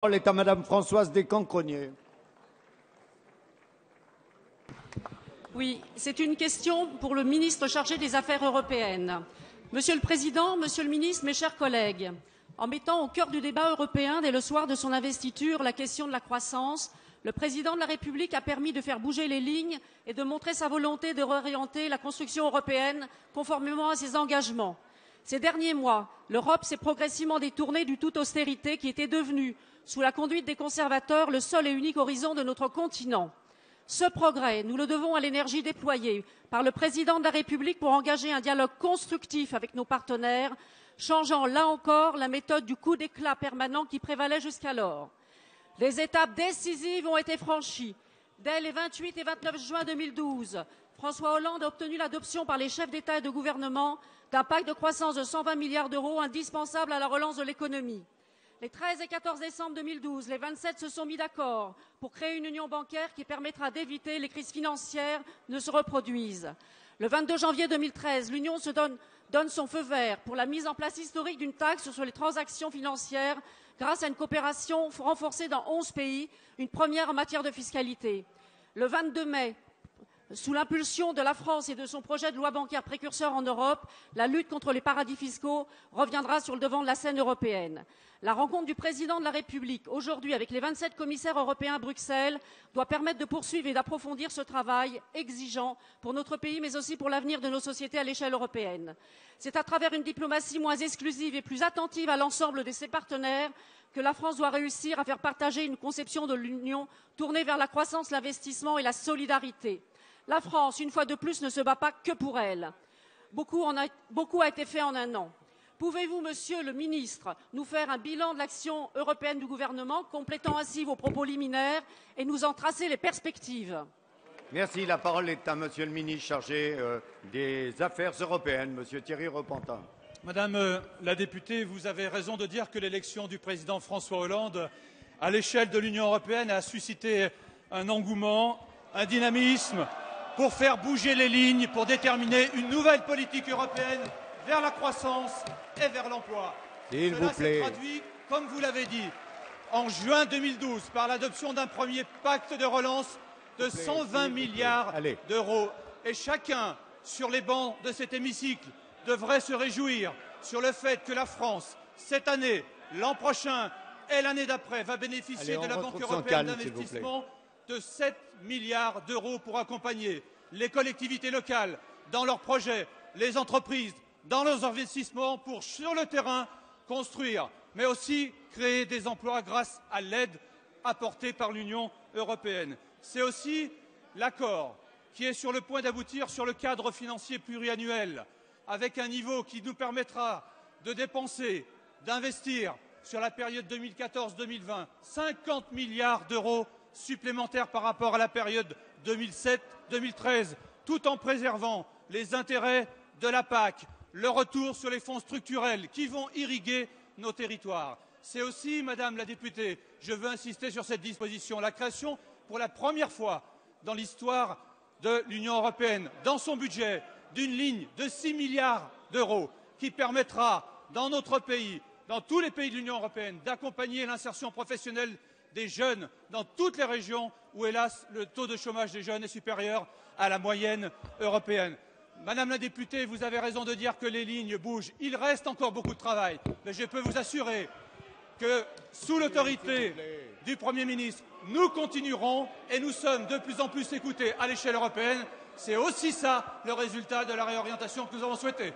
La parole est à Madame Françoise Descamps-Cronier. Oui, c'est une question pour le ministre chargé des Affaires européennes. Monsieur le Président, Monsieur le Ministre, mes chers collègues, en mettant au cœur du débat européen dès le soir de son investiture la question de la croissance, le Président de la République a permis de faire bouger les lignes et de montrer sa volonté de réorienter la construction européenne conformément à ses engagements. Ces derniers mois, l'Europe s'est progressivement détournée du tout austérité qui était devenu, sous la conduite des conservateurs, le seul et unique horizon de notre continent. Ce progrès, nous le devons à l'énergie déployée par le Président de la République pour engager un dialogue constructif avec nos partenaires, changeant là encore la méthode du coup d'éclat permanent qui prévalait jusqu'alors. Des étapes décisives ont été franchies. Dès les 28 et 29 juin 2012, François Hollande a obtenu l'adoption par les chefs d'État et de gouvernement d'un pacte de croissance de 120 milliards d'euros indispensable à la relance de l'économie. Les 13 et 14 décembre 2012, les 27 se sont mis d'accord pour créer une union bancaire qui permettra d'éviter que les crises financières ne se reproduisent. Le 22 janvier 2013, l'Union se donne son feu vert pour la mise en place historique d'une taxe sur les transactions financières grâce à une coopération renforcée dans 11 pays, une première en matière de fiscalité. Le 22 mai, sous l'impulsion de la France et de son projet de loi bancaire précurseur en Europe, la lutte contre les paradis fiscaux reviendra sur le devant de la scène européenne. La rencontre du président de la République aujourd'hui avec les 27 commissaires européens à Bruxelles doit permettre de poursuivre et d'approfondir ce travail exigeant pour notre pays, mais aussi pour l'avenir de nos sociétés à l'échelle européenne. C'est à travers une diplomatie moins exclusive et plus attentive à l'ensemble de ses partenaires que la France doit réussir à faire partager une conception de l'Union tournée vers la croissance, l'investissement et la solidarité. La France, une fois de plus, ne se bat pas que pour elle. Beaucoup a été fait en un an. Pouvez-vous, Monsieur le Ministre, nous faire un bilan de l'action européenne du gouvernement, complétant ainsi vos propos liminaires et nous en tracer les perspectives? Merci. La parole est à Monsieur le ministre chargé des Affaires européennes, Monsieur Thierry Repentin. Madame la députée, vous avez raison de dire que l'élection du président François Hollande à l'échelle de l'Union européenne a suscité un engouement, un dynamisme pour faire bouger les lignes, pour déterminer une nouvelle politique européenne vers la croissance et vers l'emploi. Cela s'est traduit, comme vous l'avez dit, en juin 2012 par l'adoption d'un premier pacte de relance de 120 milliards d'euros. Et chacun, sur les bancs de cet hémicycle, devrait se réjouir sur le fait que la France, cette année, l'an prochain et l'année d'après, va bénéficier de la Banque européenne d'investissement de 7 milliards d'euros pour accompagner les collectivités locales dans leurs projets, les entreprises dans leurs investissements pour, sur le terrain, construire, mais aussi créer des emplois grâce à l'aide apportée par l'Union européenne. C'est aussi l'accord qui est sur le point d'aboutir sur le cadre financier pluriannuel, avec un niveau qui nous permettra de dépenser, d'investir sur la période 2014-2020, 50 milliards d'euros supplémentaires par rapport à la période 2007-2013, tout en préservant les intérêts de la PAC, le retour sur les fonds structurels qui vont irriguer nos territoires. C'est aussi, Madame la députée, je veux insister sur cette disposition, la création, pour la première fois dans l'histoire de l'Union européenne, dans son budget, d'une ligne de 6 milliards d'euros qui permettra, dans notre pays, dans tous les pays de l'Union européenne, d'accompagner l'insertion professionnelle des jeunes dans toutes les régions où, hélas, le taux de chômage des jeunes est supérieur à la moyenne européenne. Madame la députée, vous avez raison de dire que les lignes bougent. Il reste encore beaucoup de travail, mais je peux vous assurer que, sous l'autorité du Premier ministre, nous continuerons et nous sommes de plus en plus écoutés à l'échelle européenne. C'est aussi ça le résultat de la réorientation que nous avons souhaitée.